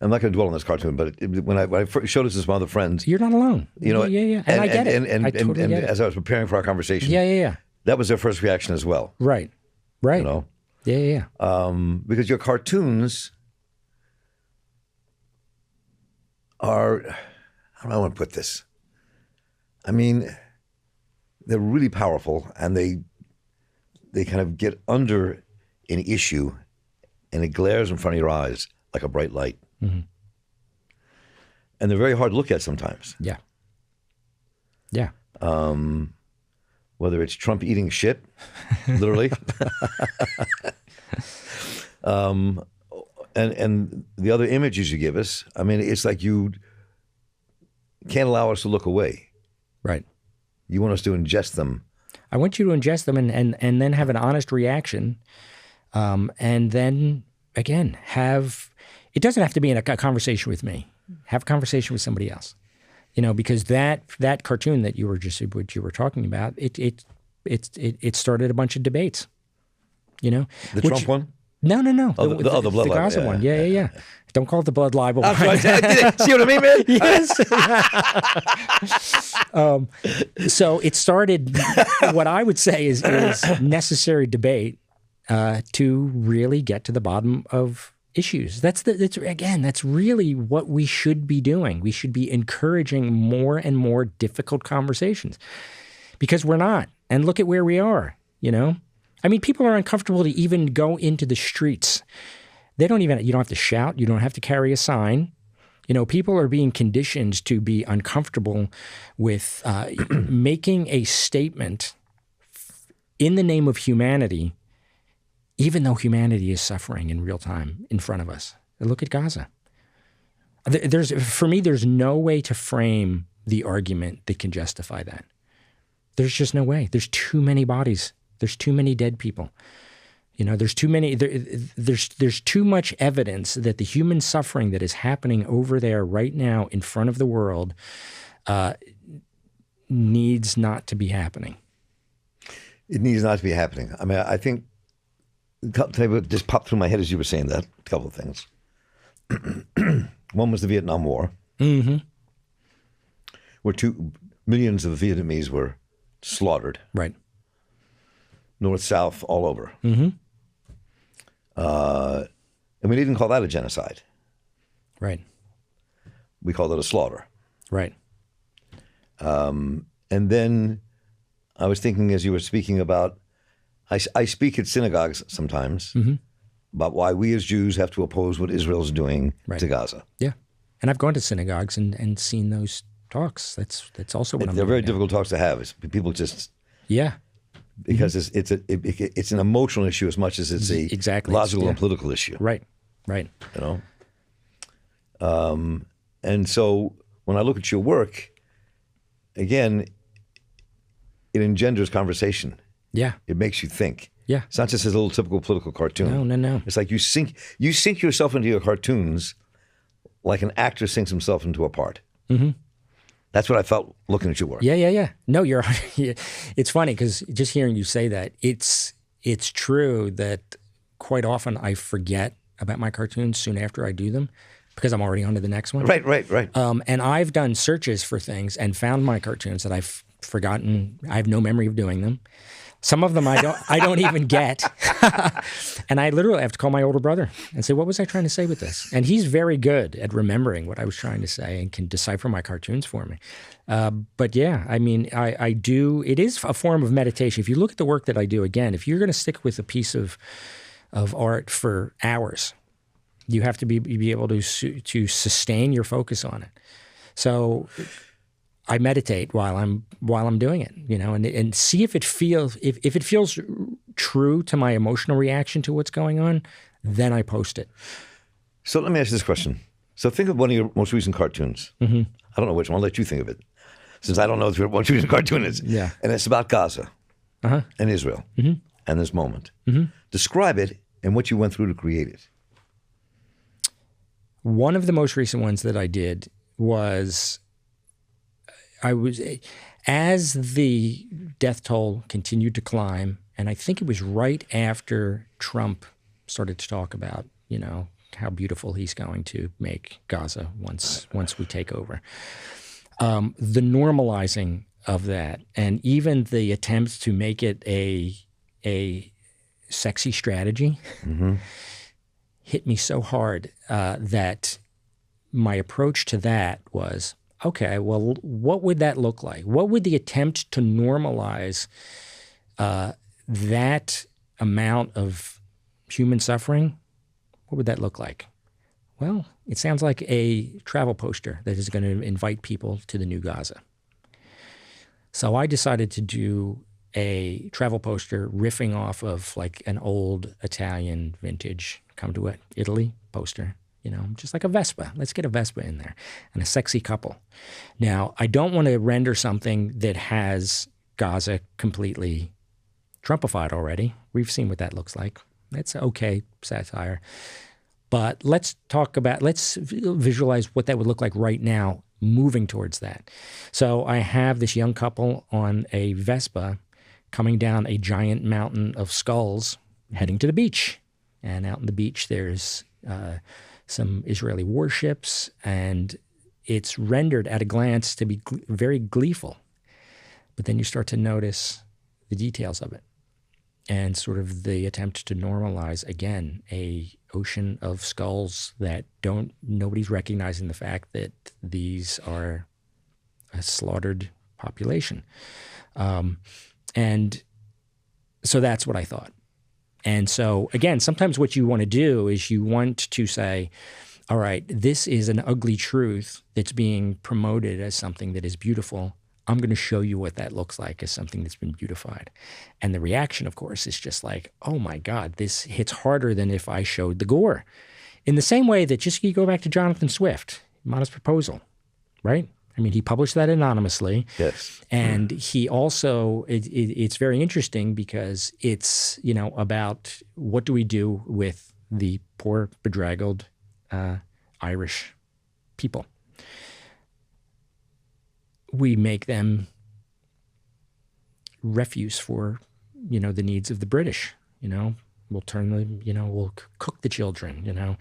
I'm not going to dwell on this cartoon, but when I first showed it to some other friends. You're not alone. Yeah. And I get it. And get it. As I was preparing for our conversation. Yeah. That was their first reaction as well. Right. Yeah. Because your cartoons are, how do I want to put this? I mean, they're really powerful and they kind of get under an issue and it glares in front of your eyes like a bright light. Mm-hmm. And they're very hard to look at sometimes. Yeah. Whether it's Trump eating shit, literally, and the other images you give us, I mean, it's like you can't allow us to look away. Right. You want us to ingest them. I want you to ingest them and then have an honest reaction, and then again it doesn't have to be in a conversation with me. Have a conversation with somebody else. Because that cartoon that you were talking about, it started a bunch of debates. The Trump one? No. The blood libel. The Gaza one. Yeah. Don't call it the blood libel. I'm sorry. See what I mean, man? Yes. So it started what I would say is necessary debate to really get to the bottom of issues. That's really what we should be doing. We should be encouraging more and more difficult conversations because we're not. And look at where we are, I mean, people are uncomfortable to even go into the streets. You don't have to shout. You don't have to carry a sign. People are being conditioned to be uncomfortable with making a statement in the name of humanity, even though humanity is suffering in real time in front of us. Look at Gaza. For me, there's no way to frame the argument that can justify that. There's just no way. There's too many bodies. There's too many dead people. There's too many. There's too much evidence that the human suffering that is happening over there right now in front of the world needs not to be happening? It needs not to be happening. I mean, I think just popped through my head as you were saying that. A couple of things. One was the Vietnam War, where millions of Vietnamese were slaughtered. Right. North, south, all over. And we didn't call that a genocide. Right. We called it a slaughter. Right. And then I was thinking as you were speaking about, I speak at synagogues sometimes about why we as Jews have to oppose what Israel's doing to Gaza. Yeah. And I've gone to synagogues and seen those talks. That's also what I'm doing. They're very difficult talks to have. People just... Yeah. Because it's an emotional issue as much as it's a logical and political issue. Right. Right. You know? And so when I look at your work, again, it engenders conversation. Yeah. It makes you think. Yeah. It's not just a little typical political cartoon. No. It's like you sink yourself into your cartoons like an actor sinks himself into a part. That's what I felt looking at your work. Yeah. No, you're. It's funny because just hearing you say that, it's true that quite often I forget about my cartoons soon after I do them because I'm already on to the next one. Right. And I've done searches for things and found my cartoons that I've forgotten. I have no memory of doing them. Some of them I don't even get. And I literally have to call my older brother and say, what was I trying to say with this? And he's very good at remembering what I was trying to say and can decipher my cartoons for me. But yeah, I mean, I do, it is a form of meditation. If you look at the work that I do, again, if you're going to stick with a piece of art for hours, you have to be able to sustain your focus on it. So I meditate while I'm doing it, you know, and see if it feels true to my emotional reaction to what's going on, then I post it. So let me ask you this question. So think of one of your most recent cartoons. I don't know which one. I'll let you think of it, since I don't know what your most recent cartoon is. Yeah. And it's about Gaza and Israel and this moment. Describe it and what you went through to create it. One of the most recent ones that I did was... as the death toll continued to climb, and I think it was right after Trump started to talk about, you know, how beautiful he's going to make Gaza once we take over. The normalizing of that, and even the attempts to make it a sexy strategy, hit me so hard that my approach to that was, okay, well, what would that look like? What would the attempt to normalize that amount of human suffering, what would that look like? Well, it sounds like a travel poster that is going to invite people to the new Gaza. So I decided to do a travel poster riffing off of like an old Italian vintage come to Italy poster. You know, just like a Vespa. Let's get a Vespa in there. And a sexy couple. Now, I don't want to render something that has Gaza completely Trumpified already. We've seen what that looks like. That's okay satire. But let's visualize what that would look like right now moving towards that. So I have this young couple on a Vespa coming down a giant mountain of skulls heading to the beach. And out on the beach, there's some Israeli warships, and it's rendered at a glance to be very gleeful. But then you start to notice the details of it and sort of the attempt to normalize, again, a ocean of skulls that nobody's recognizing the fact that these are a slaughtered population. And so that's what I thought. And so, again, sometimes what you want to do is you want to say, all right, this is an ugly truth that's being promoted as something that is beautiful. I'm going to show you what that looks like as something that's been beautified. And the reaction, of course, is just like, oh my God, this hits harder than if I showed the gore. In the same way that just you go back to Jonathan Swift, Modest Proposal, right? I mean, he published that anonymously. Yes. And he also, it's very interesting because it's, about what do we do with the poor, bedraggled Irish people. We make them refuse for, the needs of the British. We'll we'll cook the children,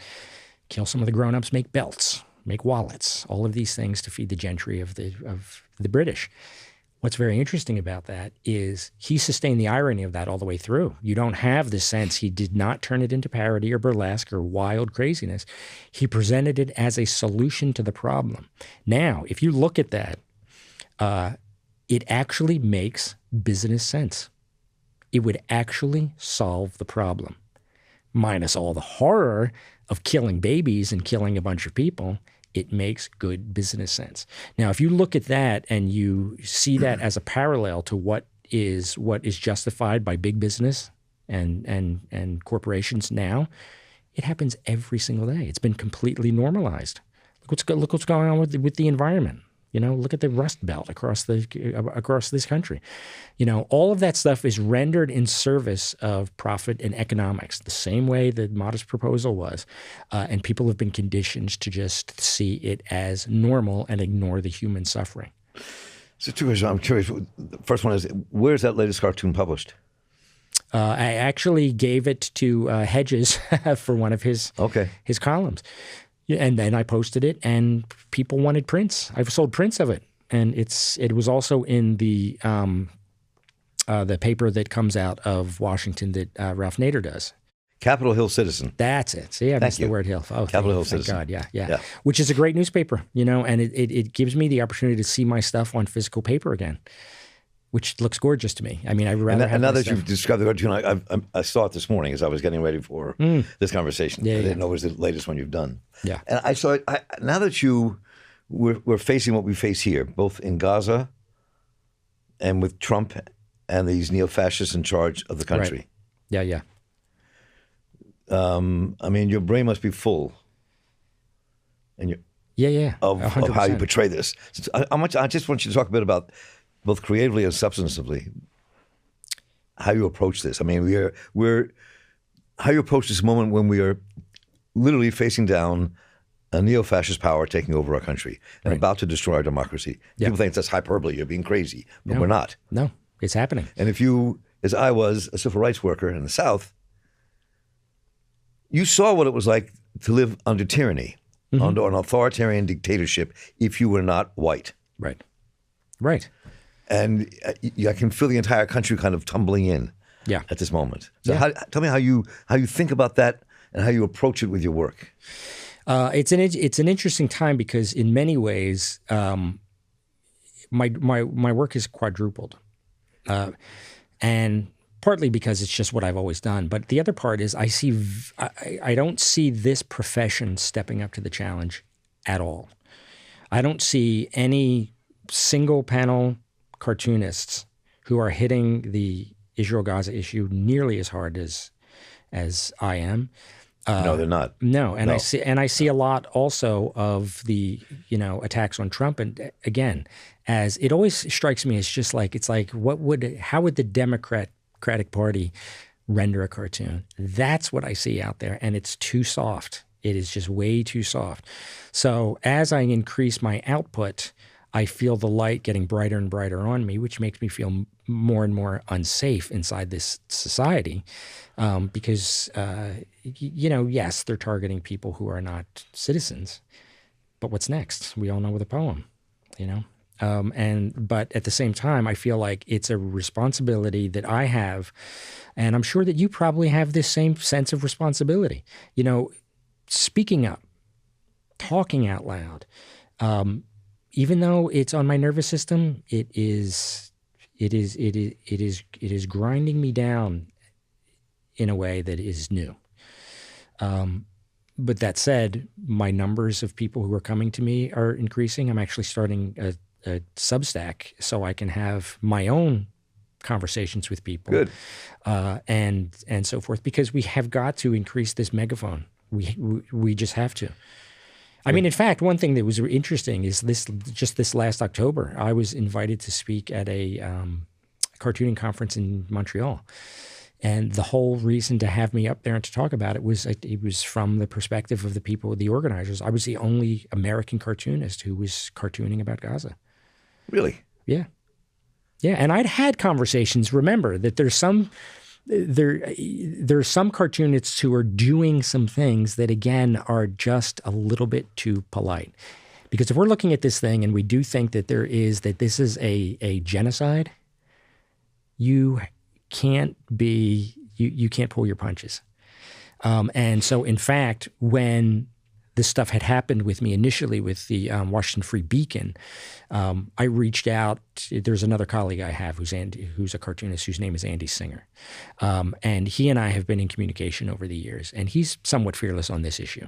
kill some of the grown-ups, make belts, make wallets, all of these things to feed the gentry of the British. What's very interesting about that is he sustained the irony of that all the way through. You don't have the sense he did not turn it into parody or burlesque or wild craziness. He presented it as a solution to the problem. Now, if you look at that, it actually makes business sense. It would actually solve the problem. Minus all the horror of killing babies and killing a bunch of people, it makes good business sense. Now, if you look at that and you see that as a parallel to what is justified by big business and corporations now, it happens every single day. It's been completely normalized. Look what's going on with the environment. Look at the Rust Belt across this country. All of that stuff is rendered in service of profit and economics, the same way the modest proposal was. And people have been conditioned to just see it as normal and ignore the human suffering. So two questions. I'm curious. The first one is, where's that latest cartoon published? I actually gave it to Hedges for one of his columns. And then I posted it, and people wanted prints. I've sold prints of it, and it was also in the paper that comes out of Washington that Ralph Nader does. Capitol Hill Citizen. That's it. See, I missed the word Hill. Oh, Capitol Hill Citizen. Thank God, yeah. Which is a great newspaper, and it gives me the opportunity to see my stuff on physical paper again, which looks gorgeous to me. I mean, I'd rather have and now that stuff. you've described the cartoon, I saw it this morning as I was getting ready for this conversation. I didn't know it was the latest one you've done. Yeah. And I saw it, now that we're facing what we face here, both in Gaza and with Trump and these neo-fascists in charge of the country. Right. Yeah. I mean, your brain must be full. And of how you portray this. I just want you to talk a bit about, both creatively and substantively, how you approach this. I mean, how you approach this moment when we are literally facing down a neo-fascist power taking over our country and about to destroy our democracy. Yeah. People think that's hyperbole, you're being crazy, but we're not. No, it's happening. And if you, as I was, a civil rights worker in the South, you saw what it was like to live under tyranny, under an authoritarian dictatorship, if you were not white. Right. And I can feel the entire country kind of tumbling in at this moment. So tell me how you think about that and how you approach it with your work. It's an interesting time because in many ways, my work is quadrupled, and partly because it's just what I've always done. But the other part is I don't see this profession stepping up to the challenge at all. I don't see any single panel cartoonists who are hitting the Israel-Gaza issue nearly as hard as I am. No, they're not. No, and I see a lot also of the attacks on Trump, and again, as it always strikes me as just like how would the Democratic Party render a cartoon? That's what I see out there, and it's too soft. It is just way too soft. So as I increase my output, I feel the light getting brighter and brighter on me, which makes me feel more and more unsafe inside this society because, yes, they're targeting people who are not citizens. But what's next? We all know with a poem, But at the same time, I feel like it's a responsibility that I have, and I'm sure that you probably have this same sense of responsibility. Speaking up, talking out loud. Even though it's on my nervous system, it is grinding me down in a way that is new. But that said, my numbers of people who are coming to me are increasing. I'm actually starting a Substack so I can have my own conversations with people. Good. And so forth, because we have got to increase this megaphone. We just have to. I mean, in fact, one thing that was interesting is this last October, I was invited to speak at a cartooning conference in Montreal. And the whole reason to have me up there and to talk about it was from the perspective of the organizers. I was the only American cartoonist who was cartooning about Gaza. Really? Yeah. Yeah, and I'd had conversations. Remember that there's some cartoonists who are doing some things that, again, are just a little bit too polite. Because if we're looking at this thing and we do think that this is a genocide, you can't pull your punches. And so, in fact, when this stuff had happened with me initially with the Washington Free Beacon, I reached out. There's another colleague I have who's a cartoonist whose name is Andy Singer. And he and I have been in communication over the years, and he's somewhat fearless on this issue.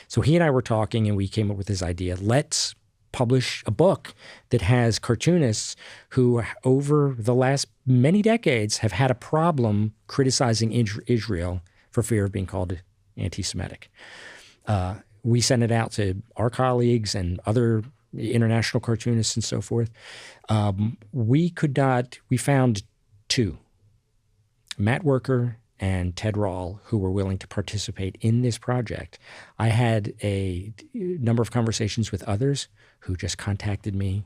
So he and I were talking, and we came up with this idea: let's publish a book that has cartoonists who, over the last many decades, have had a problem criticizing Israel for fear of being called anti-Semitic. We sent it out to our colleagues and other international cartoonists and so forth. We found two, Matt Worker and Ted Rall, who were willing to participate in this project. I had a number of conversations with others who just contacted me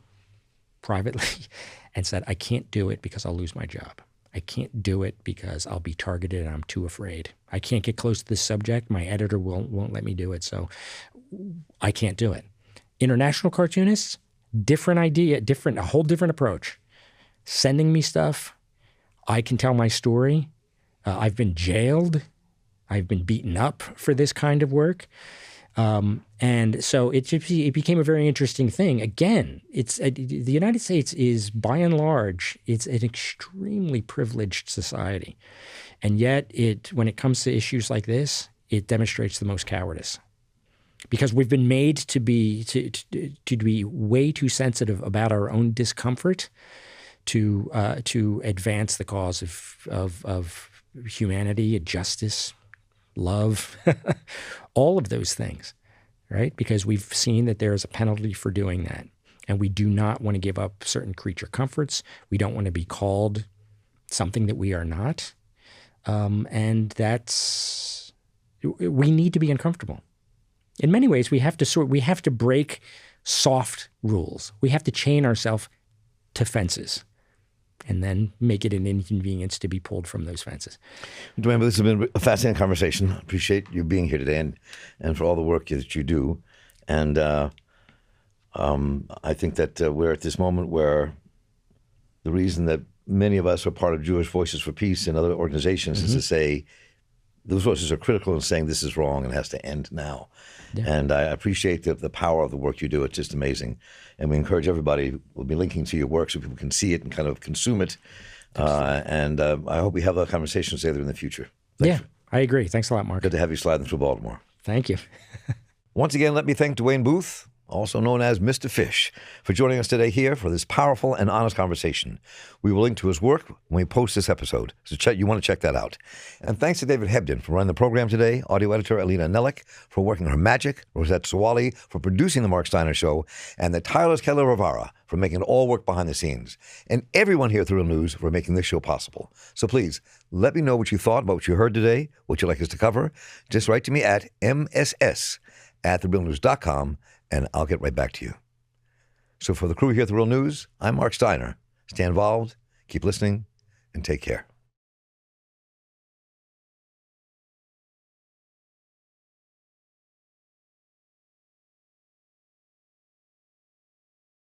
privately and said, I can't do it because I'll lose my job. I can't do it because I'll be targeted and I'm too afraid. I can't get close to this subject. My editor won't let me do it, so I can't do it. International cartoonists, different idea, a whole different approach. Sending me stuff. I can tell my story. I've been jailed. I've been beaten up for this kind of work. And so it became a very interesting thing. Again, the United States is, by and large, it's an extremely privileged society. And yet, when it comes to issues like this, it demonstrates the most cowardice. Because we've been made to be way too sensitive about our own discomfort to advance the cause of humanity, justice, love, all of those things, right? Because we've seen that there is a penalty for doing that. And we do not want to give up certain creature comforts. We don't want to be called something that we are not. And we need to be uncomfortable. In many ways, we have to break soft rules. We have to chain ourselves to fences and then make it an inconvenience to be pulled from those fences. Dwayne, this has been a fascinating conversation. I appreciate you being here today and for all the work that you do. And I think that we're at this moment where the reason that many of us are part of Jewish Voices for Peace and other organizations is to say those voices are critical in saying this is wrong and has to end now. Yeah. And I appreciate the power of the work you do. It's just amazing. And we encourage everybody, we'll be linking to your work so people can see it and kind of consume it. And I hope we have that conversation together in the future. Thanks. I agree. Thanks a lot, Mark. Good to have you sliding through Baltimore. Thank you. Once again, let me thank Dwayne Booth, also known as Mr. Fish, for joining us today here for this powerful and honest conversation. We will link to his work when we post this episode, so you want to check that out. And thanks to David Hebden for running the program today, audio editor Alina Nellick for working her magic, Rosette Sawali for producing the Marc Steiner Show, and the tireless Kelly Rivara for making it all work behind the scenes, and everyone here at The Real News for making this show possible. So please, let me know what you thought about what you heard today, what you'd like us to cover. Just write to me at mss@therealnews.com, and I'll get right back to you. So for the crew here at The Real News, I'm Marc Steiner. Stay involved, keep listening, and take care.